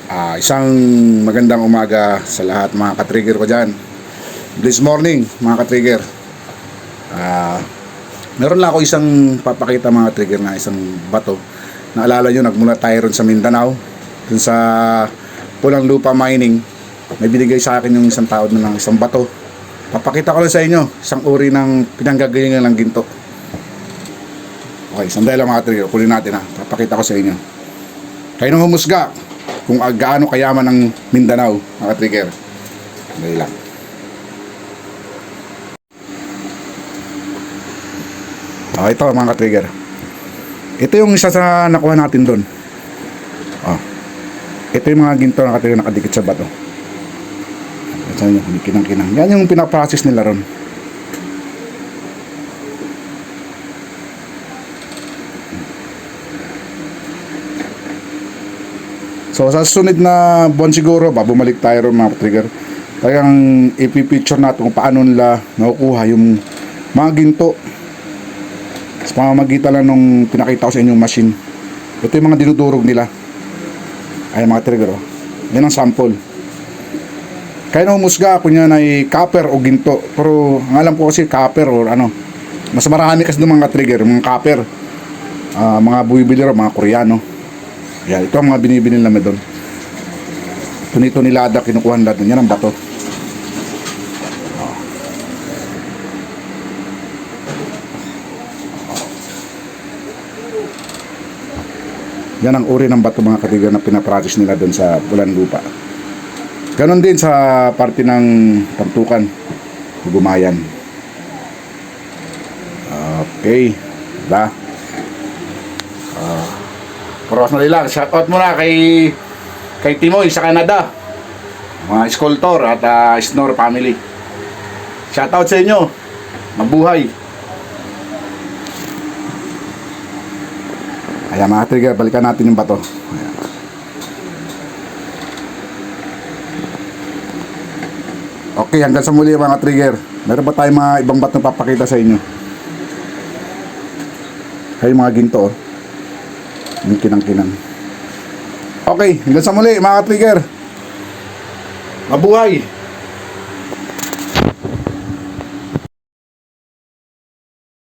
Isang magandang umaga sa lahat mga ka-trigger ko dyan. This morning mga ka-trigger, meron lang ako isang papakita mga trigger na isang bato. Naalala nyo, nagmula tayo ron sa Mindanao, dun sa Pulang Lupa Mining. May binigay sa akin yung isang tao na ng isang bato. Papakita ko lang sa inyo, isang uri ng pinanggagalingan ng ginto. Okay, sandali lang mga trigger, kunin natin ha. Papakita ko sa inyo. Kayo nang humusga kung gaano kayaman ng Mindanao, mga trigger. Sandali lang. Ito mga trigger. Ito yung isa sa nakuha natin doon. Ito yung mga ginto na trigger nakadikit sa bato. Saan yung kinang-kinang. Yan yung pinaprocess nila ron. So sa susunod na buwan siguro, bumalik tayo ron mga trigger. Talagang ipipicture natin kung paano nila nakukuha yung mga ginto sa pamamagitan lang nung pinakita ko sa inyo yung machine. Ito yung mga dinudurog nila. Ay mga trigger, yan ang sample. Kaya na humusga kung yan ay copper o ginto. Pero ang alam ko kasi copper or ano, mas marami kasi ng mga trigger, mga copper, mga buwibili ro, mga Koreano. Yan, ito ang mga binibili namin doon. Ito nilada, kinukuha nila doon. Yan ang bato. Yan ang uri ng bato mga katigan na pinapractice nila doon sa Pulang Lupa. Ganon din sa parte ng Tamtukan, Gumayan. Okay, diba? Prowas na lang. Shoutout muna kay Timoy sa Canada, mga sculptor at Snor family. Shoutout sa inyo. Mabuhay. Ayan mga trigger, balikan natin yung bato. Ayan. Okay, hanggang sa muli mga trigger. Meron ba tayong mga ibang bato na papakita sa inyo? Ay mga ginto yung kinang-kinang. Okay, hanggang sa muli mga trigger. Mabuhay.